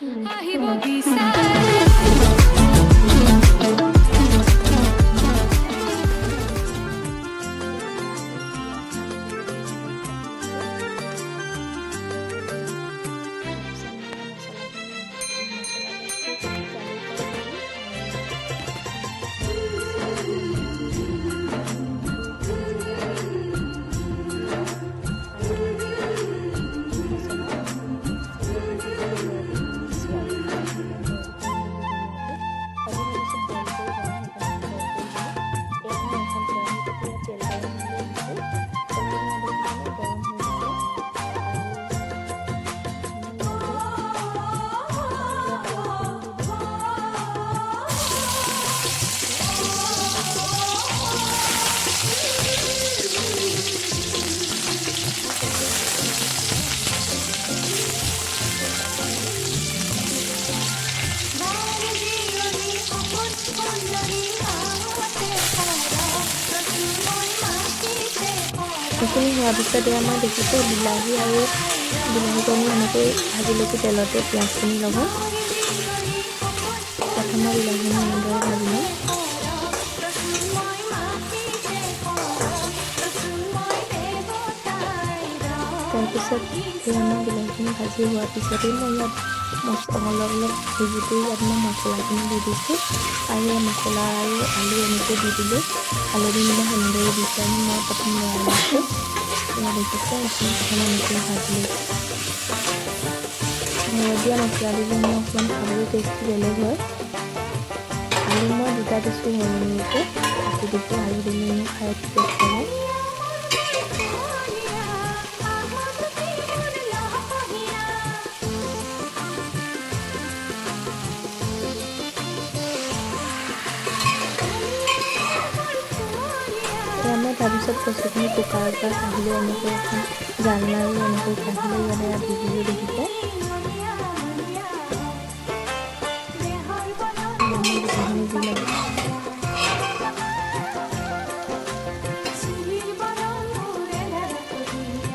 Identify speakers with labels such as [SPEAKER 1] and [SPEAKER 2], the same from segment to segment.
[SPEAKER 1] আহিব বিচাৰে
[SPEAKER 2] সেইখিনি হোৱাৰ পিছতে আমাৰ দেখিছে বিলাহী আৰু বিলাহীকণো এনেকৈ ভাজি লৈছোঁ তেলতে পিঁয়াজখিনি লগত। প্ৰথমে বিলাহীখিনি এনেদৰে ভাজি লওঁ। তাৰপিছত এই আমাৰ বিলাহীখিনি ভাজি হোৱাৰ পিছতেই মই ইয়াত অলপ ভেজিটো ইয়াত মই মছলাখিনি দি দিছোঁ আৰু এই মছলা আৰু আলু এনেকৈ দি দিলোঁ। হালধি নিমখ এনেদৰে দি পেলাই মই প্ৰথম লৰাই লৈছোঁ। এয়া দেখিছে এইখিনি প্ৰথম এনেকৈ ভাজি লৈছোঁ। ঘৰত দিয়া মছলা দিলে মোৰ অকণমান খাবলৈ টেষ্টটো বেলেগ হয়। আলু মই দুটা দিছোঁ সৰু সৰুকৈ কাটি দিছোঁ। আলু দিলে মোৰ খাই টেষ্ট লাগে। মই তাৰপিছত কচুখিনি কুকাৰৰ পৰা কাঢ়িলৈ এনেকৈ এখন জাল মাৰি এনেকৈ কাঢ়িলৈ ইয়াতে দি দিলোঁ। দেখিছে গোটেইখিনি দি ল'ব।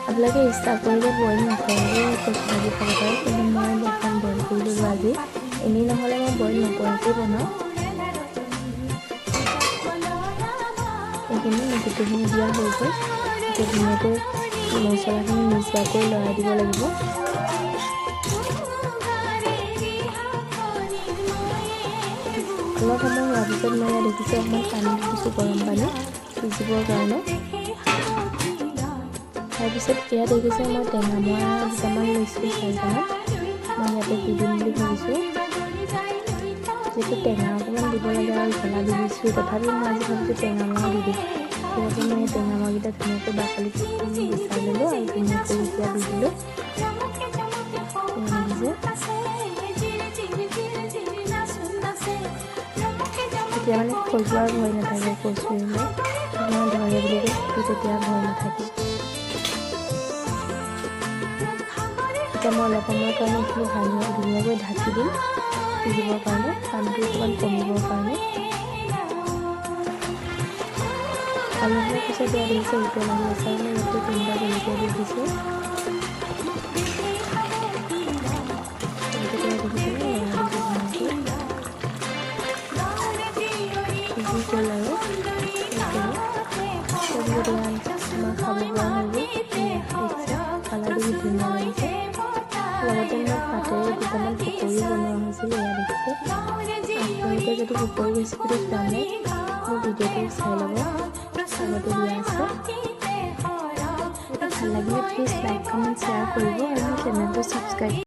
[SPEAKER 2] আপোনালোকে ইচ্ছা কৰিলে বইল নকৰাকৈ কচু ভাজি খাব পাৰে, কিন্তু মই অকণ বইল কৰি ল'লোঁ আজি। এনেই নহ'লে মই বইল নকৰাকৈ বনাওঁ। এইখিনি গোটেইখিনি দিয়া হৈ গ'ল। এতিয়া ধুনীয়াকৈ মছলাখিনি নিচিয়াকৈ লৰাই দিব লাগিব। অলপ সময় হোৱাৰ পিছত মই ইয়াত দেখিছোঁ অকণমান পানী দি দিছোঁ, গৰম পানী সিজিবৰ কাৰণে। তাৰপিছত ইয়াত দেখিছে মই টেঙা মৰা দুটামান লৈছোঁ, 4টামান মই ইয়াতে দি দিম বুলি ভাবিছোঁ। যিহেতু টেঙা অকণমান দিব লাগে আৰু জ্বলা দি দিছোঁ, তথাপিও মই আজি ভাবিছোঁ টেঙা মৰা দি দিম। সেইবাবে মই টেঙা মৰাকেইটা ধুনীয়াকৈ বাকলি গুচাই ল'লোঁ আৰু ধুনীয়াকৈ এতিয়া দি দিলোঁ। তেতিয়া মানে খজুৱাৰ ভয় নাথাকে, কচু হ'লে মই ধৰে বুলি কয় তেতিয়া ভয় নাথাকে। এতিয়া মই অলপ সময়ৰ কাৰণে এইখিনি ধুনীয়াকৈ ঢাকি দিম সিজিবৰ কাৰণে, পানীটো অকণমান কমিবৰ কাৰণে। অলপ সময় পিছত দিয়া দেখিছে উতল আহি আছে আৰু মই ইয়াতে 3টা জলকীয়া দি দিছোঁ। সিজি গ'ল আৰু তাৰপিছত আমাৰ খাব পৰা হৈ গ'ল। কালাৰটো কি ধুনীয়া লাগিছে। লগতে মই পাতেৰে দুটামান পকৰি বনোৱা হৈছিল। এয়া দেখিছে, আপোনালোকে যদি পকৰি ৰেচিপিটো চোৱা নাই মোৰ ভিডিঅ'টো চাই ল'ব, আগতে দিয়া আছে। ভাল লাগিলে প্লিজ লাইক, কমেণ্ট, শ্বেয়াৰ কৰিব আৰু মোৰ চেনেলটো ছাবস্ক্ৰাইব